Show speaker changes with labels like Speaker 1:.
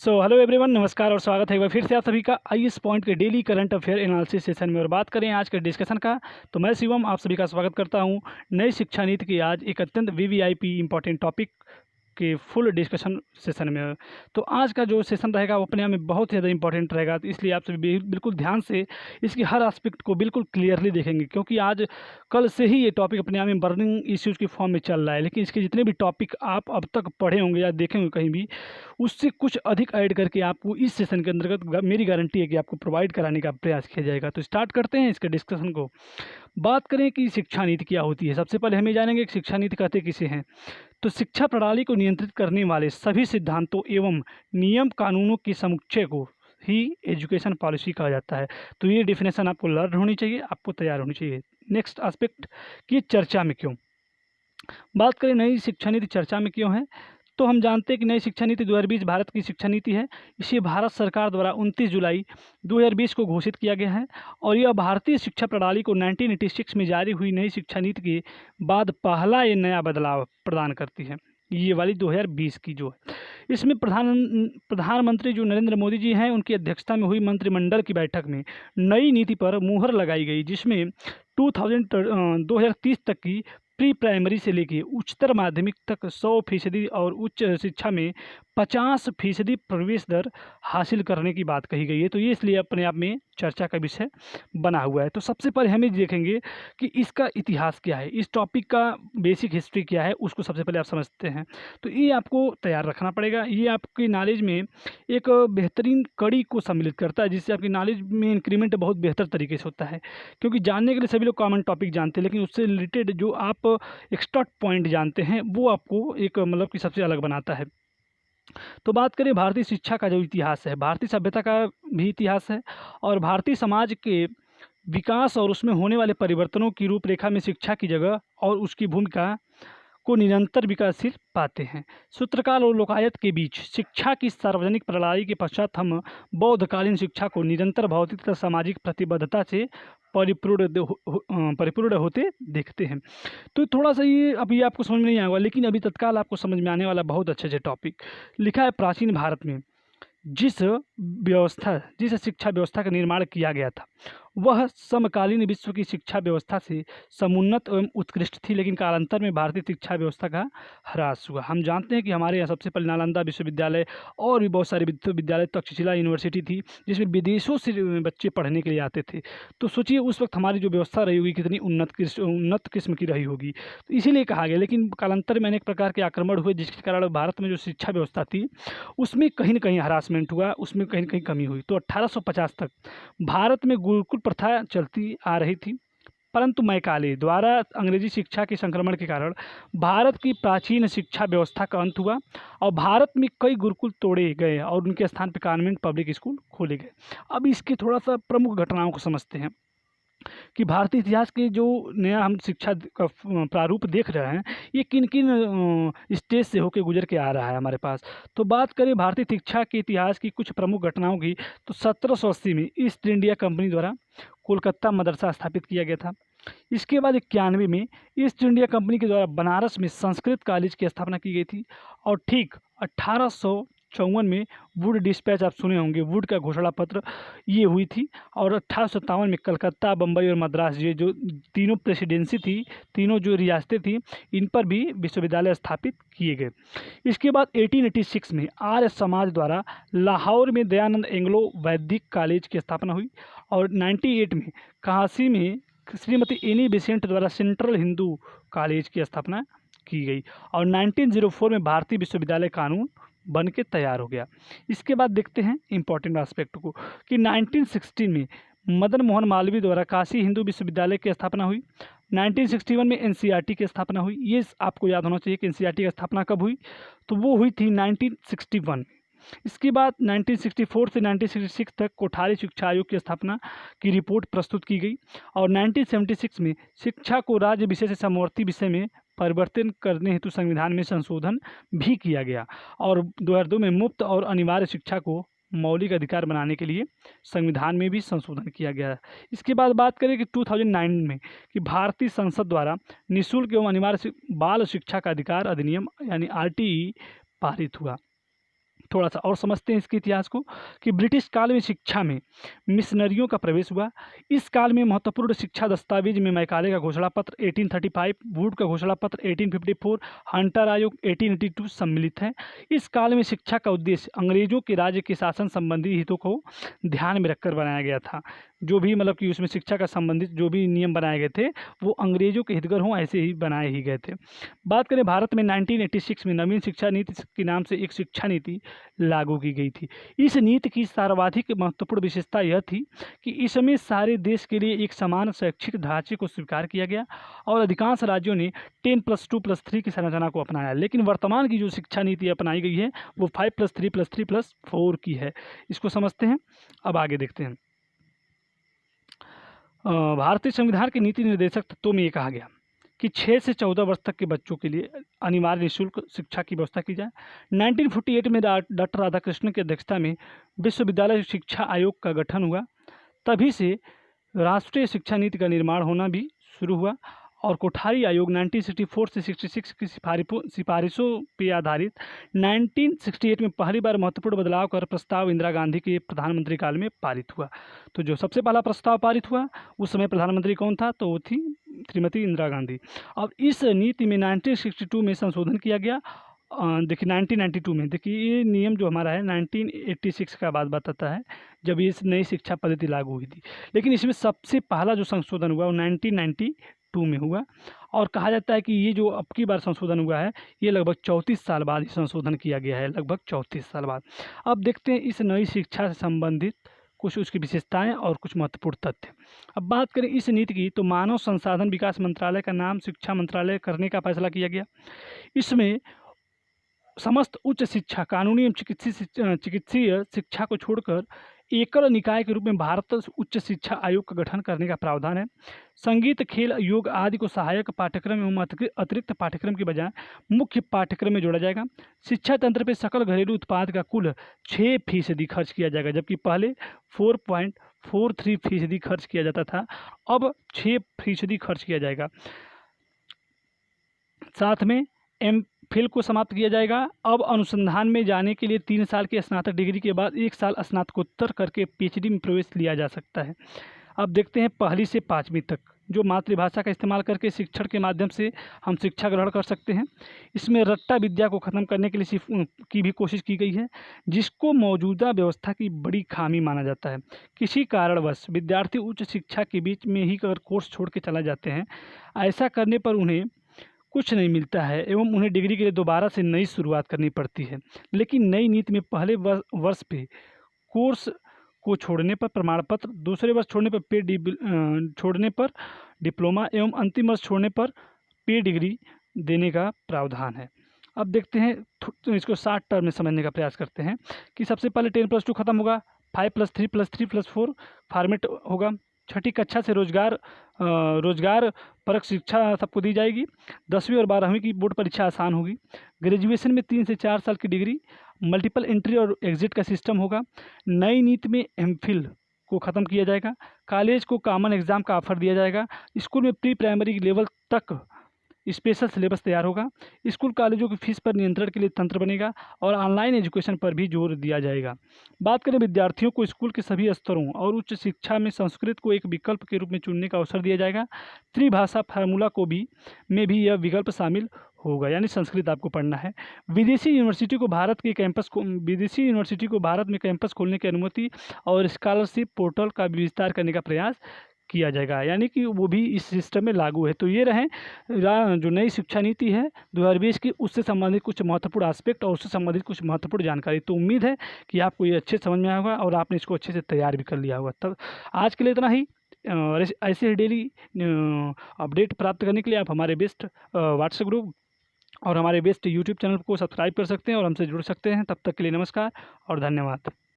Speaker 1: Hello everyone, नमस्कार और स्वागत है एक बार फिर से आप सभी का आईएएस पॉइंट के daily current affair analysis session में। और बात करें आज के डिस्कशन का, तो मैं शिवम आप सभी का स्वागत करता हूं नई शिक्षा नीति की आज एक अत्यंत वीवीआईपी इंपॉर्टेंट टॉपिक के फुल डिस्कशन सेशन में। तो आज का जो सेशन रहेगा वो अपने आप में बहुत ज़्यादा इंपॉर्टेंट रहेगा, तो इसलिए आप सभी बिल्कुल ध्यान से इसकी हर एस्पेक्ट को बिल्कुल क्लियरली देखेंगे, क्योंकि आज कल से ही ये टॉपिक अपने आप में बर्निंग इश्यूज़ की फॉर्म में चल रहा है। लेकिन इसके जितने भी टॉपिक आप अब तक पढ़े होंगे या देखे होंगे कहीं भी, उससे कुछ अधिक ऐड करके आपको इस सेशन के अंतर्गत मेरी गारंटी है कि आपको प्रोवाइड कराने का प्रयास किया जाएगा। तो स्टार्ट करते हैं इसके डिस्कशन को। बात करें कि शिक्षा नीति क्या होती है, सबसे पहले हमें जानेंगे कि शिक्षा नीति कहते किसे हैं। तो शिक्षा प्रणाली को नियंत्रित करने वाले सभी सिद्धांतों एवं नियम कानूनों के समुच्चय को ही एजुकेशन पॉलिसी कहा जाता है। तो ये डिफिनेशन आपको लर्न होनी चाहिए, आपको तैयार होनी चाहिए। नेक्स्ट एस्पेक्ट कि चर्चा में क्यों। बात करें नई शिक्षा नीति चर्चा में क्यों है, तो हम जानते हैं कि नई शिक्षा नीति 2020 भारत की शिक्षा नीति है। इसे भारत सरकार द्वारा 29 जुलाई 2020 को घोषित किया गया है और यह भारतीय शिक्षा प्रणाली को 1986 में जारी हुई नई शिक्षा नीति के बाद पहला ये नया बदलाव प्रदान करती है। ये वाली 2020 की जो है, इसमें प्रधानमंत्री जो नरेंद्र मोदी जी हैं, उनकी अध्यक्षता में हुई मंत्रिमंडल की बैठक में नई नीति पर मुहर लगाई गई, जिसमें 2030 तक की प्री प्राइमरी से लेके उच्चतर माध्यमिक तक 100% और उच्च शिक्षा में 50% प्रवेश दर हासिल करने की बात कही गई है। तो ये इसलिए अपने आप में चर्चा का विषय बना हुआ है। तो सबसे पहले हमें देखेंगे कि इसका इतिहास क्या है, इस टॉपिक का बेसिक हिस्ट्री क्या है, उसको सबसे पहले आप समझते हैं। तो ये आपको तैयार रखना पड़ेगा। ये आपकी नॉलेज में एक बेहतरीन कड़ी को सम्मिलित करता है, जिससे आपकी नॉलेज में इंक्रीमेंट बहुत बेहतर तरीके से होता है। क्योंकि जानने के लिए सभी लोग कॉमन टॉपिक जानते हैं, लेकिन उससे रिलेटेड जो आप एक्स्ट्रा पॉइंट जानते हैं वो आपको एक मतलब कि सबसे अलग बनाता है। तो बात करें भारतीय शिक्षा का जो इतिहास है, भारतीय सभ्यता का भी इतिहास है और भारतीय समाज के विकास और उसमें होने वाले परिवर्तनों की रूपरेखा में शिक्षा की जगह और उसकी भूमिका को निरंतर विकासशील पाते हैं। सूत्रकाल और लोकायत के बीच शिक्षा की सार्वजनिक प्रणाली के पश्चात हम बौद्धकालीन शिक्षा को निरंतर भौतिक तथा सामाजिक प्रतिबद्धता से परिपूर्ण होते देखते हैं। तो थोड़ा सा ये अभी आपको समझ में नहीं आएगा, लेकिन अभी तत्काल आपको समझ में आने वाला बहुत अच्छे से टॉपिक लिखा है। प्राचीन भारत में जिस शिक्षा व्यवस्था का निर्माण किया गया था, वह समकालीन विश्व की शिक्षा व्यवस्था से समुन्नत एवं उत्कृष्ट थी, लेकिन कालांतर में भारतीय शिक्षा व्यवस्था का ह्रास हुआ। हम जानते हैं कि हमारे यहाँ सबसे पहले नालंदा विश्वविद्यालय और भी बहुत सारे विश्वविद्यालय, तक्षशिला यूनिवर्सिटी थी, जिसमें विदेशों से बच्चे पढ़ने के लिए आते थे। तो सोचिए उस वक्त हमारी जो व्यवस्था रही होगी कितनी उन्नत किस्म की रही होगी। तो इसीलिए कहा गया। लेकिन कालांतर में अनेक प्रकार के आक्रमण हुए, जिसके कारण भारत में जो शिक्षा व्यवस्था थी उसमें कहीं न कहीं हरासमेंट हुआ, उसमें कहीं न कहीं कमी हुई। तो 1850 तक भारत में गुरुकुल प्रथा चलती आ रही थी, परंतु मैकाले द्वारा अंग्रेजी शिक्षा के संक्रमण के कारण भारत की प्राचीन शिक्षा व्यवस्था का अंत हुआ और भारत में कई गुरुकुल तोड़े गए और उनके स्थान पर कॉन्वेंट पब्लिक स्कूल खोले गए। अब इसके थोड़ा सा प्रमुख घटनाओं को समझते हैं कि भारतीय इतिहास के जो नया हम शिक्षा का प्रारूप देख रहे हैं, ये किन किन स्टेज से होकर गुजर के आ रहा है हमारे पास। तो बात करें भारतीय शिक्षा के इतिहास की कुछ प्रमुख घटनाओं की, तो 1780 में ईस्ट इंडिया कंपनी द्वारा कोलकाता मदरसा स्थापित किया गया था। इसके बाद 91 में ईस्ट इंडिया कंपनी के द्वारा बनारस में संस्कृत कॉलेज की स्थापना की गई थी। और ठीक 1854 में वुड डिस्पैच, आप सुने होंगे, वुड का घोषणा पत्र, ये हुई थी। और 1857 में कलकत्ता, बम्बई और मद्रास, ये जो तीनों प्रेसिडेंसी थी, तीनों जो रियासतें थी, इन पर भी विश्वविद्यालय स्थापित किए गए। इसके बाद 1886 में आर्य समाज द्वारा लाहौर में दयानंद एंग्लो वैदिक कॉलेज की स्थापना हुई। और 98 में काशी में श्रीमती एनी बेसेंट द्वारा सेंट्रल हिंदू कॉलेज की स्थापना की गई। और 1904 में भारतीय विश्वविद्यालय कानून बन के तैयार हो गया। इसके बाद देखते हैं इम्पॉर्टेंट एस्पेक्ट को कि 1916 में मदन मोहन मालवीय द्वारा काशी हिंदू विश्वविद्यालय की स्थापना हुई। 1961 में एनसीईआरटी की स्थापना हुई। ये आपको याद होना चाहिए कि एनसीईआरटी की स्थापना कब हुई, तो वो हुई थी 1961। इसके बाद 1964 से 1966 तक कोठारी शिक्षा आयोग की स्थापना की रिपोर्ट प्रस्तुत की गई। और 1976 में शिक्षा को राज्य विषय से समवर्ती विषय में परिवर्तन करने हेतु संविधान में संशोधन भी किया गया। और 2002 में मुफ्त और अनिवार्य शिक्षा को मौलिक अधिकार बनाने के लिए संविधान में भी संशोधन किया गया। इसके बाद बात करें कि 2009 में कि भारतीय संसद द्वारा निःशुल्क एवं अनिवार्य बाल शिक्षा का अधिकार अधिनियम यानी आरटीई पारित हुआ। थोड़ा सा और समझते हैं इसके इतिहास को कि ब्रिटिश काल में शिक्षा में मिशनरियों का प्रवेश हुआ। इस काल में महत्वपूर्ण शिक्षा दस्तावेज में मैकाले का घोषणा पत्र 1835, वुड का घोषणा पत्र 1854, हंटर आयोग 1882 सम्मिलित है। इस काल में शिक्षा का उद्देश्य अंग्रेजों के राज्य के शासन संबंधी हितों को ध्यान में रखकर बनाया गया था। जो भी मतलब कि उसमें शिक्षा का संबंधित जो भी नियम बनाए गए थे वो अंग्रेजों के हितगर हों ऐसे ही बनाए ही गए थे। बात करें भारत में 1986 में नवीन शिक्षा नीति के नाम से एक शिक्षा नीति लागू की गई थी। इस नीति की सर्वाधिक महत्वपूर्ण विशेषता यह थी कि इसमें सारे देश के लिए एक समान शैक्षिक ढांचे को स्वीकार किया गया और अधिकांश राज्यों ने 10+2+3 की संरचना को अपनाया। लेकिन वर्तमान की जो शिक्षा नीति अपनाई गई है वो 5+3+3+4 की है। इसको समझते हैं, अब आगे देखते हैं। भारतीय संविधान के नीति निर्देशक तत्वों में ये कहा गया कि 6 से 14 वर्ष तक के बच्चों के लिए अनिवार्य निःशुल्क शिक्षा की व्यवस्था की जाए। 1948 में डॉक्टर राधाकृष्णन की अध्यक्षता में विश्वविद्यालय शिक्षा आयोग का गठन हुआ। तभी से राष्ट्रीय शिक्षा नीति का निर्माण होना भी शुरू हुआ और कोठारी आयोग 1964 से 66 की सिफारिशों पर आधारित 1968 में पहली बार महत्वपूर्ण बदलाव कर प्रस्ताव इंदिरा गांधी के प्रधानमंत्री काल में पारित हुआ। तो जो सबसे पहला प्रस्ताव पारित हुआ उस समय प्रधानमंत्री कौन था, तो वो थी श्रीमती इंदिरा गांधी। अब इस नीति में 1962 में संशोधन किया गया। देखिए 1992 में, देखिए ये नियम जो हमारा है 1986 का बात बताता है जब ये नई शिक्षा पद्धति लागू हुई थी। लेकिन इसमें सबसे पहला जो संशोधन हुआ वो 1992 में हुआ और कहा जाता है कि ये जो अब की बार संशोधन हुआ है ये लगभग 34 साल बाद ही संशोधन किया गया है, लगभग 34 साल बाद। अब देखते हैं इस नई शिक्षा से संबंधित कुछ उसकी विशेषताएं और कुछ महत्वपूर्ण तथ्य। अब बात करें इस नीति की तो मानव संसाधन विकास मंत्रालय का नाम शिक्षा मंत्रालय करने का फैसला किया गया। इसमें समस्त उच्च शिक्षा, कानूनी एवं चिकित्सीय शिक्षा को छोड़कर एकल निकाय के रूप में भारत उच्च शिक्षा आयोग का गठन करने का प्रावधान है। संगीत, खेल, योग आदि को सहायक पाठ्यक्रम एवं अतिरिक्त पाठ्यक्रम के बजाय मुख्य पाठ्यक्रम में जोड़ा जाएगा। शिक्षा तंत्र पर सकल घरेलू उत्पाद का कुल 6% खर्च किया जाएगा, जबकि पहले 4.43% खर्च किया जाता था, अब 6% खर्च किया जाएगा। साथ में MPhil को समाप्त किया जाएगा। अब अनुसंधान में जाने के लिए 3 साल की स्नातक डिग्री के बाद 1 साल स्नातकोत्तर करके PhD में प्रवेश लिया जा सकता है। अब देखते हैं पहली से 5वीं तक जो मातृभाषा का इस्तेमाल करके शिक्षण के माध्यम से हम शिक्षा ग्रहण कर सकते हैं। इसमें रट्टा विद्या को ख़त्म करने के लिए की भी कोशिश की गई है, जिसको मौजूदा व्यवस्था की बड़ी खामी माना जाता है। किसी कारणवश विद्यार्थी उच्च शिक्षा के बीच में ही अगर कोर्स छोड़ के चला जाते हैं, ऐसा करने पर उन्हें कुछ नहीं मिलता है एवं उन्हें डिग्री के लिए दोबारा से नई शुरुआत करनी पड़ती है। लेकिन नई नीति में पहले वर्ष पे कोर्स को छोड़ने पर प्रमाण पत्र, दूसरे वर्ष छोड़ने पर छोड़ने पर डिप्लोमा एवं अंतिम वर्ष छोड़ने पर डिग्री देने का प्रावधान है। अब देखते हैं तो इसको 60 टर्म में समझने का प्रयास करते हैं कि सबसे पहले 10+2 खत्म होगा, 5+3+3+4 फॉर्मेट होगा। 6ठी कक्षा से रोजगार परक शिक्षा सबको दी जाएगी। 10वीं और 12वीं की बोर्ड परीक्षा आसान होगी। ग्रेजुएशन में 3 से 4 साल की डिग्री, मल्टीपल एंट्री और एग्जिट का सिस्टम होगा। नई नीति में MPhil को ख़त्म किया जाएगा। कॉलेज को कॉमन एग्ज़ाम का ऑफर दिया जाएगा। स्कूल में प्री प्राइमरी लेवल तक स्पेशल सिलेबस तैयार होगा। स्कूल कॉलेजों की फीस पर नियंत्रण के लिए तंत्र बनेगा और ऑनलाइन एजुकेशन पर भी जोर दिया जाएगा। बात करें विद्यार्थियों को स्कूल के सभी स्तरों और उच्च शिक्षा में संस्कृत को एक विकल्प के रूप में चुनने का अवसर दिया जाएगा। त्रिभाषा फार्मूला को भी यह विकल्प शामिल होगा, यानी संस्कृत आपको पढ़ना है। विदेशी यूनिवर्सिटी को भारत में कैंपस खोलने की अनुमति और स्कॉलरशिप पोर्टल का विस्तार करने का प्रयास किया जाएगा, यानी कि वो भी इस सिस्टम में लागू है। तो ये रहे जो नई शिक्षा नीति है 2020 की, उससे संबंधित कुछ महत्वपूर्ण एस्पेक्ट और उससे संबंधित कुछ महत्वपूर्ण जानकारी। तो उम्मीद है कि आपको ये अच्छे समझ में आया होगा और आपने इसको अच्छे से तैयार भी कर लिया होगा। तब आज के लिए इतना ही। ऐसे डेली अपडेट प्राप्त करने के लिए आप हमारे बेस्ट व्हाट्सएप ग्रुप और हमारे बेस्ट यूट्यूब चैनल को सब्सक्राइब कर सकते हैं और हमसे जुड़ सकते हैं। तब तक के लिए नमस्कार और धन्यवाद।